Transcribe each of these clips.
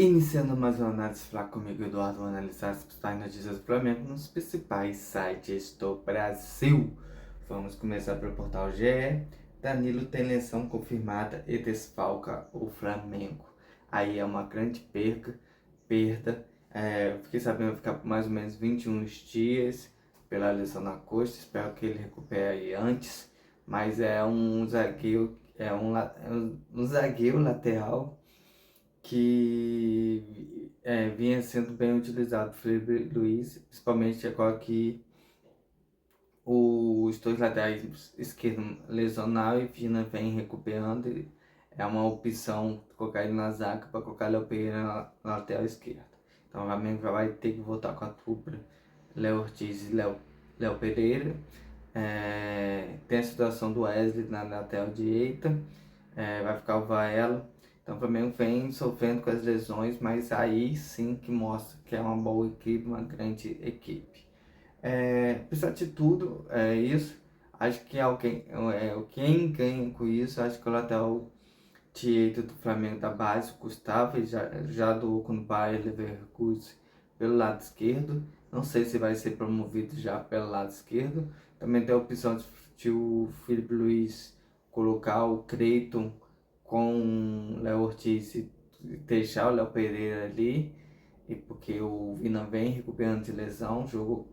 Iniciando mais uma análise fraca comigo, Eduardo, vou analisar as principais notícias do Flamengo nos principais sites do Brasil. Vamos começar pelo portal GE. Danilo tem lesão confirmada e desfalca o Flamengo. Aí é uma grande perda. Fiquei sabendo que vai ficar por mais ou menos 21 dias pela lesão na coxa. Espero que ele recupere aí antes. Mas é um zagueiro, um zagueiro lateral que vinha sendo bem utilizado por Felipe Luiz, principalmente agora que os dois laterais esquerdo lesionaram e Vina vem recuperando. É uma opção colocar ele na zaga para colocar Léo Pereira na lateral esquerda. Então o Flamengo já vai ter que voltar com a dupla Léo Ortiz e Léo Pereira. Tem a situação do Wesley na lateral direita, vai ficar o Varela. Então o Flamengo vem sofrendo com as lesões, mas aí sim que mostra que é uma boa equipe, uma grande equipe. Apesar de tudo, é isso. Acho que quem ganha com isso, acho que o lateral direito do Flamengo da base, o Gustavo, ele já doou com o Bayer Leverkusen pelo lado esquerdo. Não sei se vai ser promovido já pelo lado esquerdo. Também tem a opção de o Felipe Luiz colocar o Creighton com o Léo Ortiz e deixar o Léo Pereira ali. E porque o Vina vem recuperando de lesão, jogou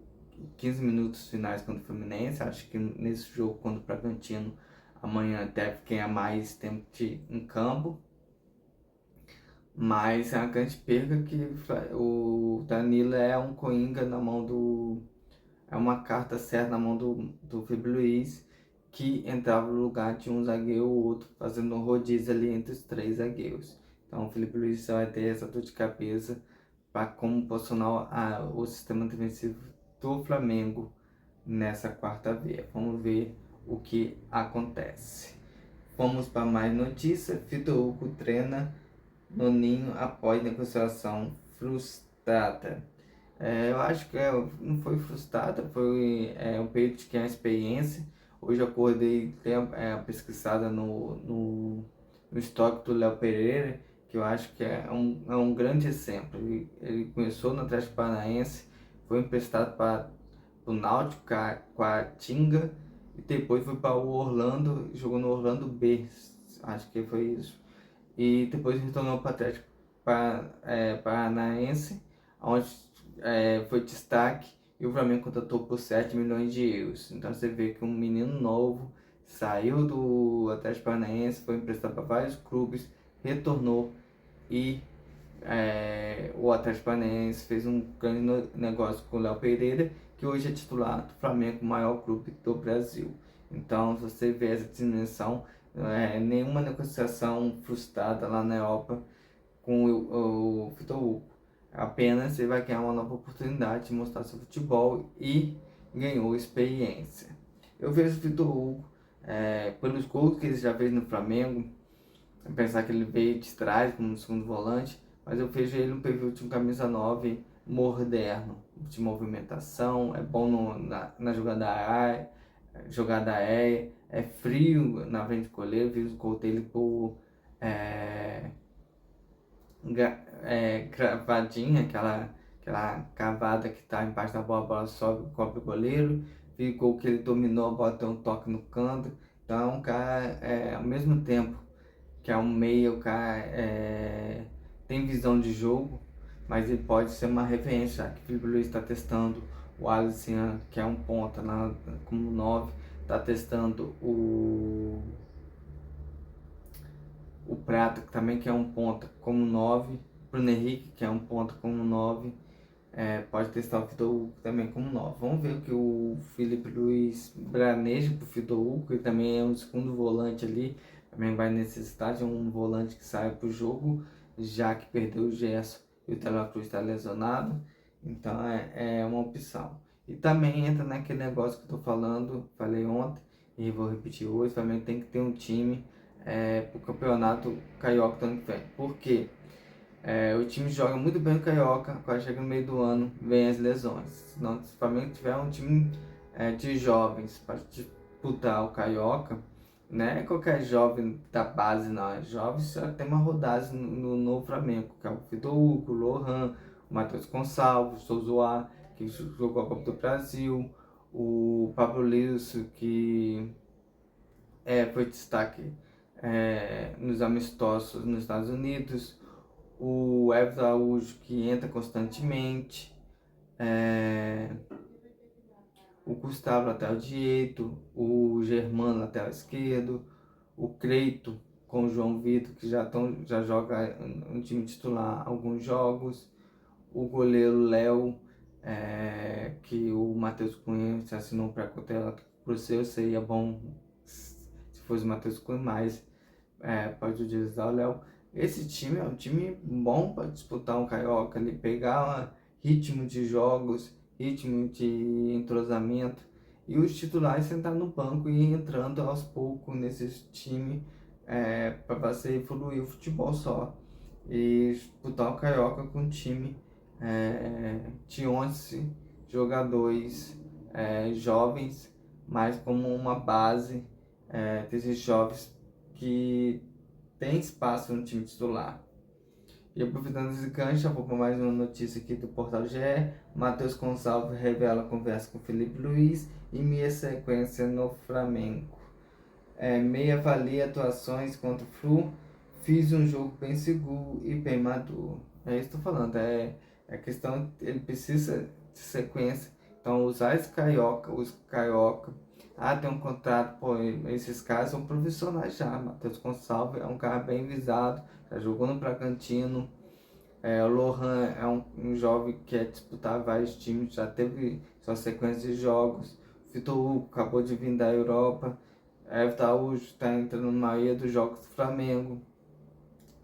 15 minutos finais contra o Fluminense. Acho que nesse jogo contra o Bragantino amanhã deve ganhar mais tempo em campo. Mas é uma grande perda que o Danilo é um coringa na mão do. É uma carta certa na mão do Felipe Luiz, que entrava no lugar de um zagueiro ou outro, fazendo um rodízio ali entre os três zagueiros. Então o Felipe Luiz vai ter essa dor de cabeça para como posicionar o sistema defensivo do Flamengo nessa quarta-feira. Vamos ver o que acontece. Vamos para mais notícias. Vitor Hugo treina no Ninho após negociação frustrada. Eu acho que não foi frustrada, foi um período de criar experiência. Hoje eu acordei, dei a pesquisada no estoque do Léo Pereira, que eu acho que é um grande exemplo. Ele começou no Atlético Paranaense, foi emprestado para o Náutico com a Tinga, e depois foi para o Orlando, jogou no Orlando B, acho que foi isso. E depois retornou para o Atlético Paranaense, onde foi destaque, e o Flamengo contratou por 7 milhões de euros. Então você vê que um menino novo saiu do Atlético Paranaense, foi emprestado para vários clubes, retornou e o Atlético Paranaense fez um grande negócio com o Léo Pereira, que hoje é titular do Flamengo, o maior clube do Brasil. Então, se você vê essa dimensão, nenhuma negociação frustrada lá na Europa com o Vitor Hugo. Apenas ele vai ganhar uma nova oportunidade de mostrar seu futebol e ganhou experiência. Eu vejo o Vitor Hugo, pelos gols que ele já fez no Flamengo, pensar que ele veio de trás como segundo volante, mas eu vejo ele um perfil de um camisa 9 moderno, de movimentação, é bom na jogada aérea, é frio na frente do goleiro. Vi o gol dele por cravadinha, aquela cavada que está embaixo da bola, a bola sobe, cobre o goleiro. Vi o gol que ele dominou, a bola tem um toque no canto. Então é um cara, ao mesmo tempo que é um meia, o cara tem visão de jogo, mas ele pode ser uma referência, já que o Felipe Luiz está testando o Alisson, que é um ponta como 9, está testando o Prata, que também que é um ponta como 9, Bruno Henrique, que é um ponta como 9, pode testar o Vitor Hugo também como 9. Vamos ver o que o Felipe Luiz planeja para o Vitor Hugo, que também é um segundo volante ali. Também vai necessitar de um volante que saia para o jogo, já que perdeu o Gerson e o Tela Cruz está lesionado. Então é uma opção. E também entra naquele negócio que eu tô falando, falei ontem e vou repetir hoje. Também tem que ter um time para o campeonato carioca do ano que vem. Por quê? O time joga muito bem o Carioca, quando chega no meio do ano, vem as lesões. Se não, se o Flamengo tiver um time de jovens para disputar o Carioca, não é qualquer jovem da base, não. É jovem que já tem uma rodagem no Flamengo, que é o Vitor Hugo, o Lohan, o Matheus Gonçalves, o Souza, que jogou a Copa do Brasil, o Pablo Lilson, que foi destaque nos amistosos nos Estados Unidos, o Everton Araújo, que entra constantemente, o Gustavo lateral direito, o Germano lateral esquerdo, o Creito com o João Vitor, que já joga no time titular alguns jogos, o goleiro Léo, que o Matheus Cunha se assinou para cotelar por seu, seria bom se fosse o Matheus Cunha, mas pode utilizar o Léo. Esse time é um time bom para disputar um Carioca, ali, pegar ritmo de jogos, ritmo de entrosamento, e os titulares sentar no banco e ir entrando aos poucos nesse time para você evoluir o futebol só. E disputar o Carioca com um time de 11 jogadores jovens, mas como uma base desses jovens que tem espaço no time titular. E aproveitando esse gancho, já vou para mais uma notícia aqui do Portal GE. Matheus Gonçalves revela conversa com Felipe Luiz e meia sequência no Flamengo. Meia avalia atuações contra o Flu. Fiz um jogo bem seguro e bem maduro. É isso que estou falando. É questão, ele precisa de sequência. Então, usar esse carioca, os carioca. Tem um contrato, pô, esses caras são profissionais já. Matheus Gonçalves é um cara bem visado, já jogou no Bragantino. O Lohan é um jovem que quer disputar vários times, já teve sua sequência de jogos. Vitor Hugo acabou de vir da Europa. Everton Araújo está entrando na maioria dos jogos do Flamengo.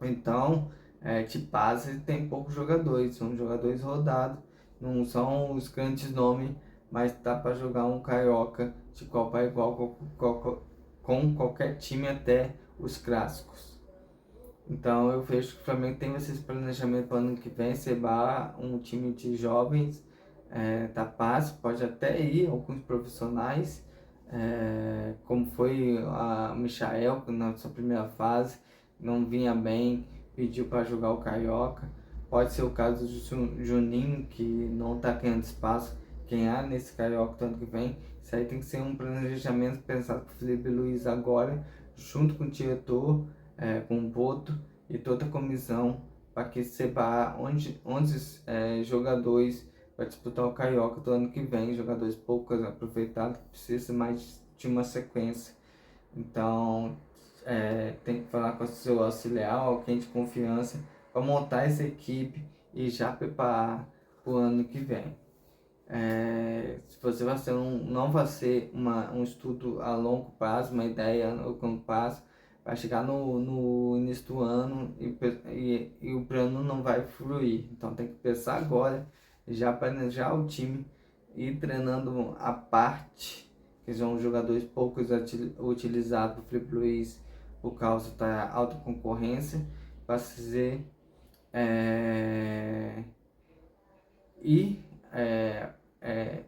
Então, de base tem poucos jogadores, são jogadores rodados, não são os grandes nomes, mas dá para jogar um carioca de igual para igual com qualquer time, até os clássicos. Então eu vejo que o Flamengo tem esse planejamento para o ano que vem, sebar um time de jovens da base, pode até ir alguns profissionais, como foi a Michael na sua primeira fase, não vinha bem, pediu para jogar o Carioca. Pode ser o caso do Juninho, que não está ganhando espaço, quem há nesse Carioca do ano que vem. Isso aí tem que ser um planejamento pensado para o Felipe Luiz agora, junto com o diretor, com o Boto e toda a comissão, para que seba 11 jogadores para disputar o Carioca do ano que vem, jogadores poucos aproveitados, que precisa mais de uma sequência. Então, tem que falar com o seu auxiliar, alguém de confiança, para montar essa equipe e já preparar para o ano que vem. Se você vai ser não vai ser um estudo a longo prazo, uma ideia a longo prazo, vai chegar no início do ano e o plano não vai fluir. Então tem que pensar agora, já planejar o time e treinando a parte, que são jogadores poucos utilizados do Felipe Luiz por causa da alta concorrência, para fazer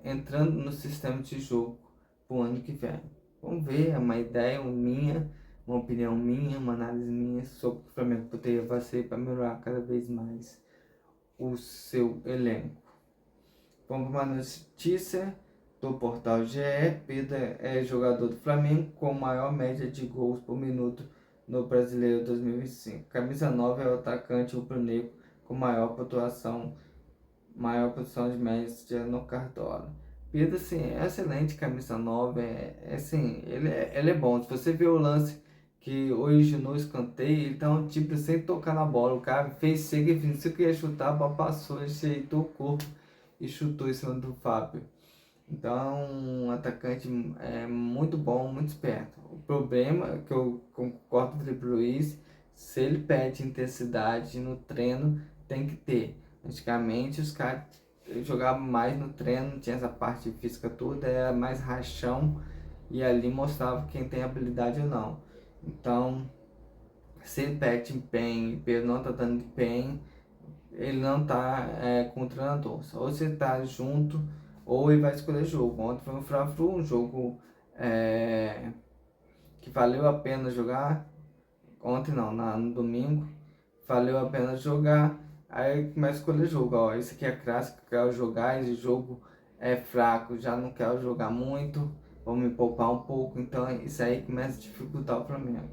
entrando no sistema de jogo para o ano que vem. Vamos ver, é uma ideia minha, uma opinião minha, uma análise minha sobre o que o Flamengo poderia fazer para melhorar cada vez mais o seu elenco. Vamos para uma notícia do Portal GE. Pedro é jogador do Flamengo com maior média de gols por minuto no Brasileiro 2005. Camisa 9 é o atacante rubro-negro com maior pontuação de média no Cartola. Pedro, assim, é excelente, camisa 9, assim, ele é bom. Se você ver o lance que originou o escanteio, ele tá um tipo sem tocar na bola. O cara fez cega e vindo, se queria chutar, a bola passou, ajeitou o corpo e chutou em cima do Fábio. Então, um atacante muito bom, muito esperto. O problema é que eu concordo com o Felipe Luiz, se ele perde intensidade no treino, tem que ter. Antigamente os caras jogavam mais no treino, tinha essa parte física toda, era mais rachão e ali mostrava quem tem habilidade ou não. Então, se ele perde empenho e ele não está dando empenho, ele não está com o treinador. Ou você está junto, ou ele vai escolher jogo. Ontem foi um Fla-Flu, um jogo que valeu a pena jogar, ontem não, no domingo, valeu a pena jogar, aí começa a escolher jogo, ó, esse aqui é clássico, quero jogar, esse jogo é fraco, já não quero jogar muito, vou me poupar um pouco, então isso aí começa a dificultar o Flamengo.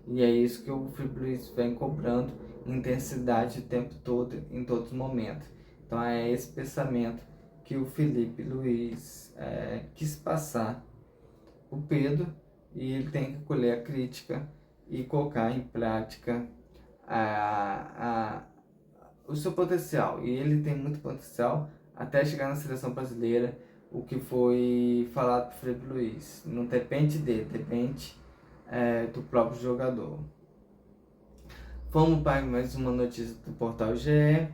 E é isso que o Felipe Luiz vem cobrando, intensidade o tempo todo, em todos os momentos. Então é esse pensamento que o Felipe Luiz quis passar o Pedro, e ele tem que colher a crítica e colocar em prática o seu potencial. E ele tem muito potencial até chegar na seleção brasileira, o que foi falado para o Felipe Luiz. Não depende dele, depende do próprio jogador. Vamos para mais uma notícia do portal GE.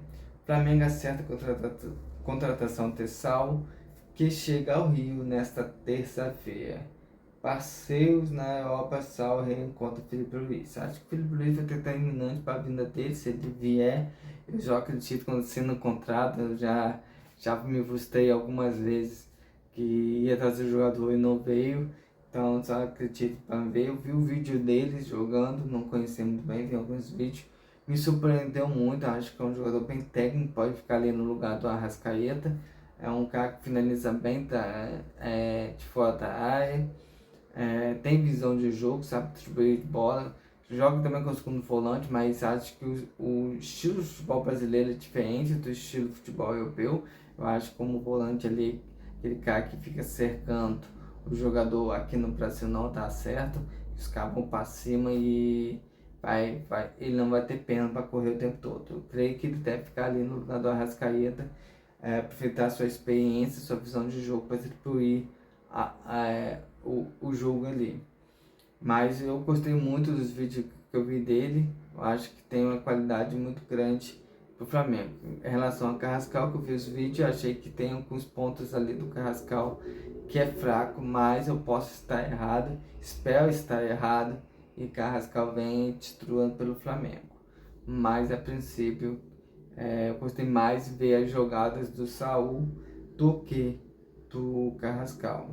Flamengo acerta contratação Tessal, que chega ao Rio nesta terça-feira. Parceiros na Europa, Sal reencontra Felipe Luiz. Acho que o Felipe Luiz vai ter terminante para a vinda dele, se ele vier. Eu já acredito quando sendo contrato, eu já me frustrei algumas vezes que ia trazer o jogador e não veio. Então só acredito para ver. Eu vi o vídeo dele jogando, não conheci muito bem, vi alguns vídeos. Me surpreendeu muito, acho que é um jogador bem técnico, pode ficar ali no lugar do Arrascaeta. É um cara que finaliza bem de fora da área. Tem visão de jogo, sabe distribuir de bola, joga também com o segundo volante, mas acho que o estilo de futebol brasileiro é diferente do estilo de futebol europeu. Eu acho que como volante ali, aquele cara que fica cercando o jogador aqui no Brasil não tá certo, os caras vão para cima e ele não vai ter pena para correr o tempo todo. Eu creio que ele deve ficar ali no lugar do Arrascaeta, aproveitar sua experiência, sua visão de jogo para distribuir o jogo ali. Mas eu gostei muito dos vídeos que eu vi dele. Eu acho que tem uma qualidade muito grande pro Flamengo. Em relação ao Carrascal, que eu vi os vídeos, achei que tem alguns pontos ali do Carrascal que é fraco, mas eu posso estar errado, espero estar errado, e Carrascal vem destruindo pelo Flamengo. Mas a princípio, eu gostei mais de ver as jogadas do Saul do que do Carrascal.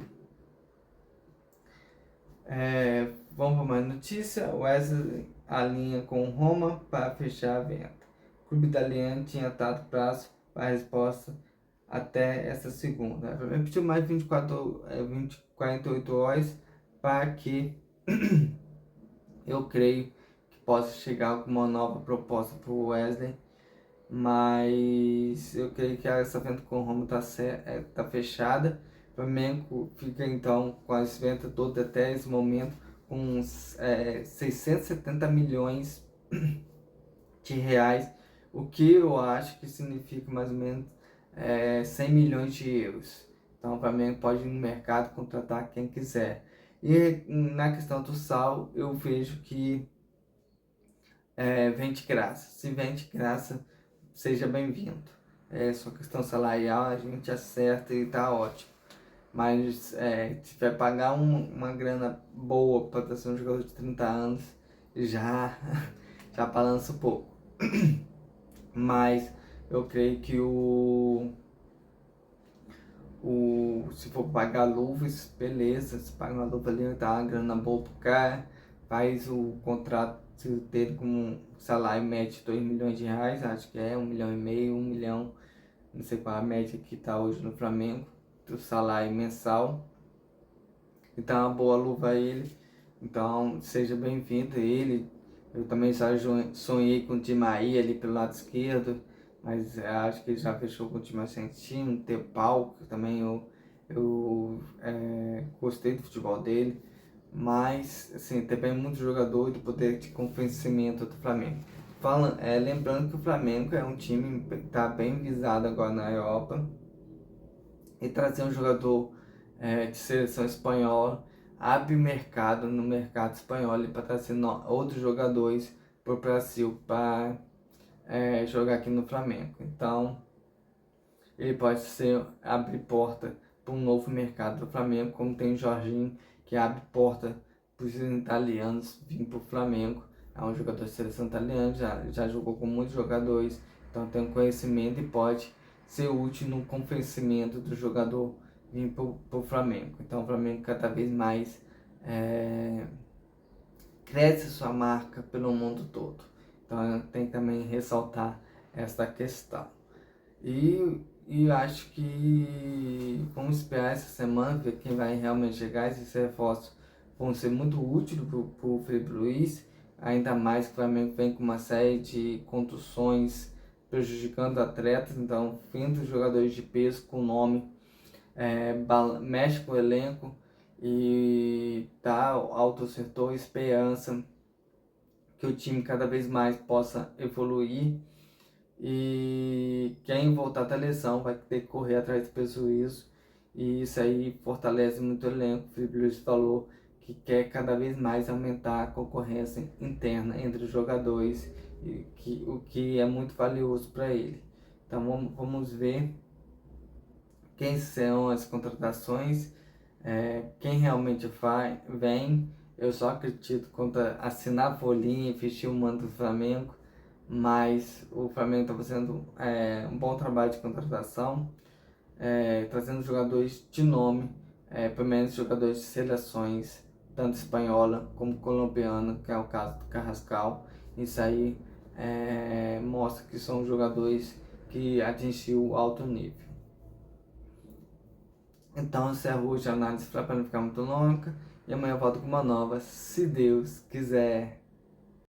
Vamos para mais notícia. Wesley alinha com Roma para fechar a venda. O clube italiano tinha dado prazo para a resposta até essa segunda. Pediu mais 48 horas para que eu creio que possa chegar com uma nova proposta para o Wesley. Mas eu creio que essa venda com o Roma tá fechada. O Flamengo fica então com as vendas todas até esse momento com 670 milhões de reais, o que eu acho que significa mais ou menos 100 milhões de euros. Então o Flamengo pode ir no mercado contratar quem quiser. E na questão do Sal, eu vejo que vem de graça. Se vem de graça, seja bem-vindo. Sua questão salarial a gente acerta e tá ótimo. Mas se vai pagar uma grana boa para ser um jogador de 30 anos, já, já balança um pouco. Mas eu creio que se for pagar luvas, beleza. Se paga uma luva ali, tá uma grana boa pro cara, faz o contrato dele com um salário médio de 2 milhões de reais, acho que 1,5 milhão, 1 milhão, não sei qual a média que tá hoje no Flamengo, do salário mensal. Então é uma boa luva a ele, então seja bem-vindo a ele. Eu também já sonhei com o Di Maria ali pelo lado esquerdo, mas acho que ele já fechou com o time argentino, o Tepal, que também eu gostei do futebol dele, mas assim, também muito jogador do poder de convencimento do Flamengo. Lembrando que o Flamengo é um time que está bem visado agora na Europa, e trazer um jogador de seleção espanhola abre mercado no mercado espanhol para trazer outros jogadores para o Brasil para jogar aqui no Flamengo. Então ele pode abrir porta para um novo mercado do Flamengo, como tem o Jorginho, que abre porta para os italianos vir para o Flamengo. É um jogador de seleção italiana, já jogou com muitos jogadores, então tem um conhecimento e pode ser útil no convencimento do jogador vir para o Flamengo. Então o Flamengo cada vez mais cresce sua marca pelo mundo todo. Então tem que também ressaltar essa questão. E acho que vamos esperar essa semana, ver quem vai realmente chegar. Esses reforços vão ser muito úteis para o Felipe Luiz, ainda mais que o Flamengo vem com uma série de contusões prejudicando atletas, então vindo jogadores de peso com nome, mexe com o elenco e dá ao torcedor esperança que o time cada vez mais possa evoluir. E quem voltar da lesão vai ter que correr atrás do prejuízo. E isso aí fortalece muito o elenco. O Felipe Luiz falou que quer cada vez mais aumentar a concorrência interna entre os jogadores, o que é muito valioso para ele. Então vamos ver quem são as contratações, quem realmente vem. Eu só acredito quanto a assinar a folhinha e vestir o manto do Flamengo, mas o Flamengo está fazendo um bom trabalho de contratação, trazendo jogadores de nome, pelo menos jogadores de seleções, tanto espanhola como colombiana, que é o caso do Carrascal. Isso aí mostra que são jogadores que atingiu alto nível. Então encerro hoje a análise para não ficar muito longa e amanhã eu volto com uma nova, se Deus quiser.